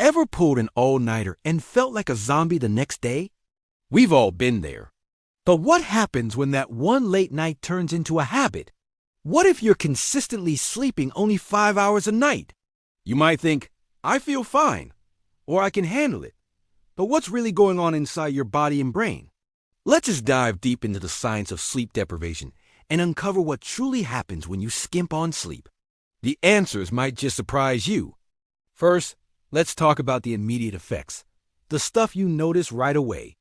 Ever pulled an all-nighter and felt like a zombie the next day? We've all been there. But what happens when that one late night turns into a habit? What if you're consistently sleeping only 5 hours a night? You might think, I feel fine, or I can handle it. But what's really going on inside your body and brain? Let's just dive deep into the science of sleep deprivation and uncover what truly happens when you skimp on sleep. The answers might just surprise you. First, let's talk about the immediate effects, the stuff you notice right away.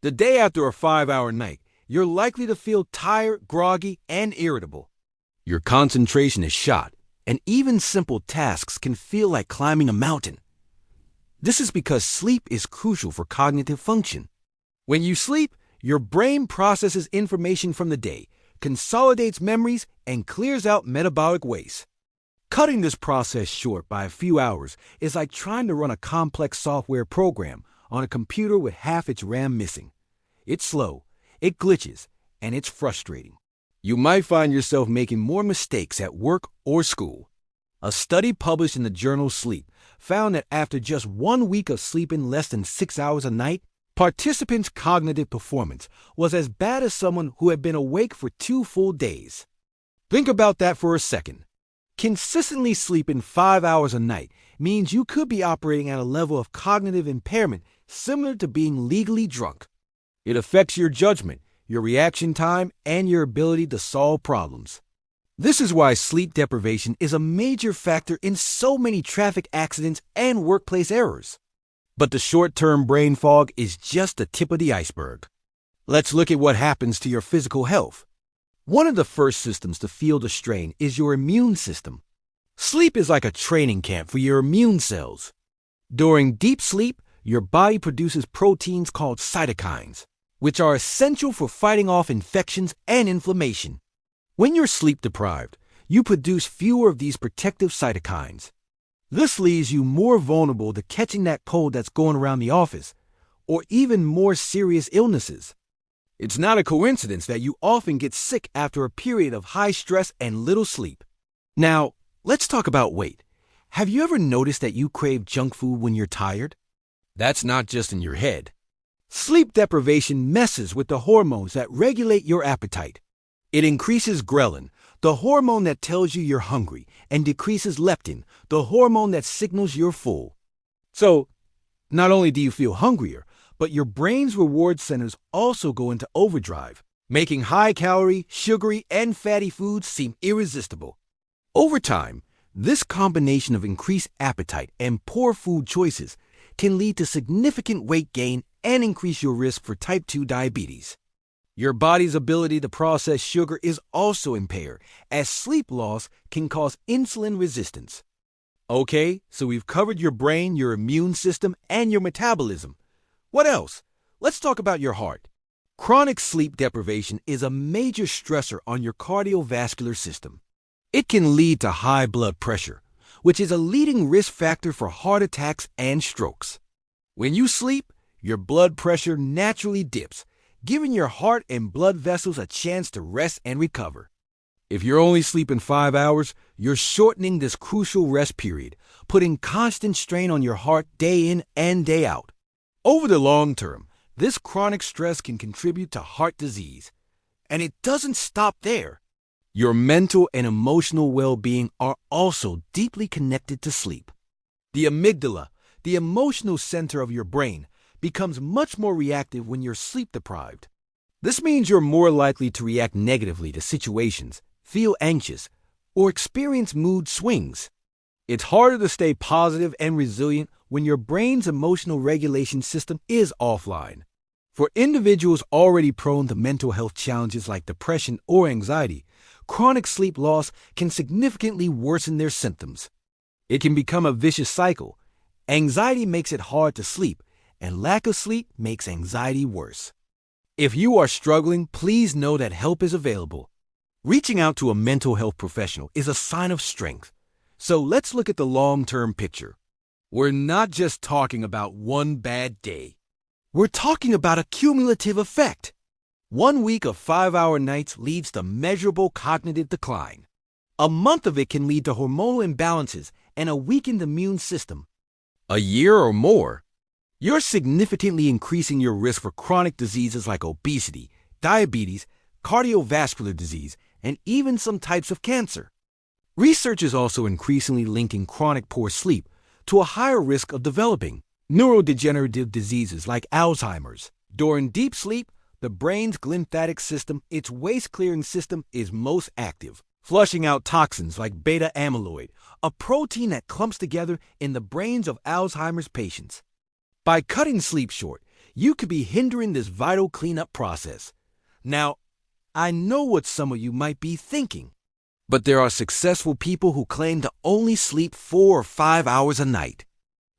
The day after a 5-hour night, you're likely to feel tired, groggy, and irritable. Your concentration is shot, and even simple tasks can feel like climbing a mountain. This is because sleep is crucial for cognitive function. When you sleep, your brain processes information from the day, consolidates memories, and clears out metabolic waste. Cutting this process short by a few hours is like trying to run a complex software program on a computer with half its RAM missing. It's slow, it glitches, and it's frustrating. You might find yourself making more mistakes at work or school. A study published in the journal Sleep found that after just 1 week of sleeping less than 6 hours a night, participants' cognitive performance was as bad as someone who had been awake for 2 full days. Think about that for a second. Consistently sleeping 5 hours a night means you could be operating at a level of cognitive impairment similar to being legally drunk. It affects your judgment, your reaction time, and your ability to solve problems. This is why sleep deprivation is a major factor in so many traffic accidents and workplace errors. But the short-term brain fog is just the tip of the iceberg. Let's look at what happens to your physical health. One of the first systems to feel the strain is your immune system. Sleep is like a training camp for your immune cells. During deep sleep, your body produces proteins called cytokines, which are essential for fighting off infections and inflammation. When you're sleep deprived, you produce fewer of these protective cytokines. This leaves you more vulnerable to catching that cold that's going around the office, or even more serious illnesses. It's not a coincidence that you often get sick after a period of high stress and little sleep. Now, let's talk about weight. Have you ever noticed that you crave junk food when you're tired? That's not just in your head. Sleep deprivation messes with the hormones that regulate your appetite. It increases ghrelin, the hormone that tells you you're hungry, and decreases leptin, the hormone that signals you're full. So, not only do you feel hungrier, but your brain's reward centers also go into overdrive, making high-calorie, sugary, and fatty foods seem irresistible. Over time, this combination of increased appetite and poor food choices can lead to significant weight gain and increase your risk for type 2 diabetes. Your body's ability to process sugar is also impaired, as sleep loss can cause insulin resistance. Okay, so we've covered your brain, your immune system, and your metabolism. What else? Let's talk about your heart. Chronic sleep deprivation is a major stressor on your cardiovascular system. It can lead to high blood pressure, which is a leading risk factor for heart attacks and strokes. When you sleep, your blood pressure naturally dips, giving your heart and blood vessels a chance to rest and recover. If you're only sleeping 5 hours, you're shortening this crucial rest period, putting constant strain on your heart day in and day out. Over the long term, this chronic stress can contribute to heart disease. And it doesn't stop there. Your mental and emotional well-being are also deeply connected to sleep. The amygdala, the emotional center of your brain, becomes much more reactive when you're sleep deprived. This means you're more likely to react negatively to situations, feel anxious, or experience mood swings. It's harder to stay positive and resilient when your brain's emotional regulation system is offline. For individuals already prone to mental health challenges like depression or anxiety, chronic sleep loss can significantly worsen their symptoms. It can become a vicious cycle. Anxiety makes it hard to sleep, and lack of sleep makes anxiety worse. If you are struggling, please know that help is available. Reaching out to a mental health professional is a sign of strength. So let's look at the long-term picture. We're not just talking about one bad day. We're talking about a cumulative effect. 1 week of 5-hour nights leads to measurable cognitive decline. A month of it can lead to hormonal imbalances and a weakened immune system. A year or more, you're significantly increasing your risk for chronic diseases like obesity, diabetes, cardiovascular disease, and even some types of cancer. Research is also increasingly linking chronic poor sleep to a higher risk of developing neurodegenerative diseases like Alzheimer's. During deep sleep, the brain's glymphatic system, its waste-clearing system, is most active, flushing out toxins like beta amyloid, a protein that clumps together in the brains of Alzheimer's patients. By cutting sleep short, you could be hindering this vital cleanup process. Now, I know what some of you might be thinking, but there are successful people who claim to only sleep 4 or 5 hours a night.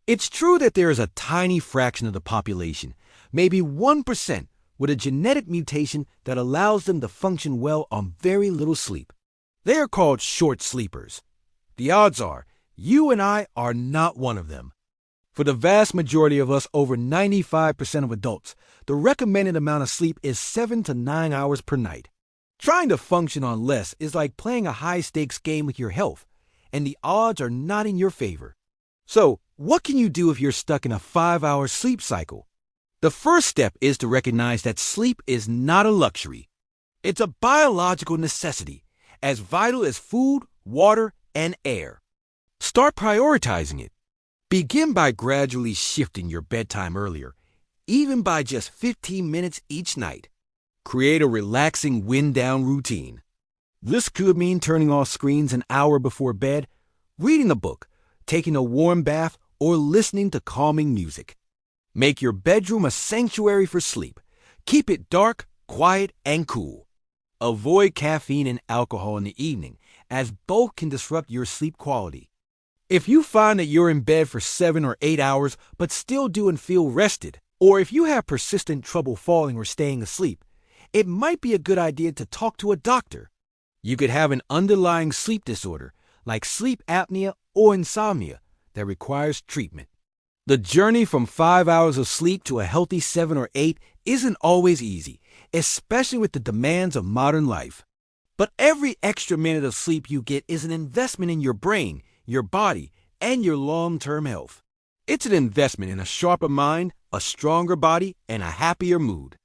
It's true that there is a tiny fraction of the population, maybe 1%, with a genetic mutation that allows them to function well on very little sleep. They are called short sleepers. The odds are, you and I are not one of them. For the vast majority of us, over 95% of adults, the recommended amount of sleep is 7 to 9 hours per night. Trying to function on less is like playing a high-stakes game with your health, and the odds are not in your favor. So, what can you do if you're stuck in a 5-hour sleep cycle? The first step is to recognize that sleep is not a luxury. It's a biological necessity, as vital as food, water, and air. Start prioritizing it. Begin by gradually shifting your bedtime earlier, even by just 15 minutes each night. Create a relaxing wind-down routine. This could mean turning off screens an hour before bed, reading a book, taking a warm bath, or listening to calming music. Make your bedroom a sanctuary for sleep. Keep it dark, quiet, and cool. Avoid caffeine and alcohol in the evening, as both can disrupt your sleep quality. If you find that you're in bed for 7 or 8 hours but still do and feel rested, or if you have persistent trouble falling or staying asleep, it might be a good idea to talk to a doctor. You could have an underlying sleep disorder, like sleep apnea or insomnia, that requires treatment. The journey from 5 hours of sleep to a healthy 7 or 8 isn't always easy, especially with the demands of modern life. But every extra minute of sleep you get is an investment in your brain, your body, and your long-term health. It's an investment in a sharper mind, a stronger body, and a happier mood.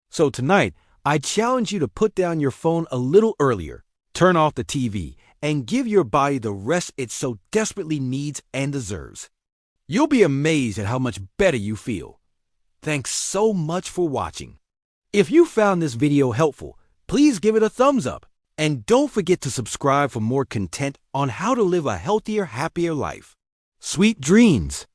So tonight, I challenge you to put down your phone a little earlier, turn off the TV, and give your body the rest it so desperately needs and deserves. You'll be amazed at how much better you feel. Thanks so much for watching. If you found this video helpful, please give it a thumbs up. And don't forget to subscribe for more content on how to live a healthier, happier life. Sweet dreams!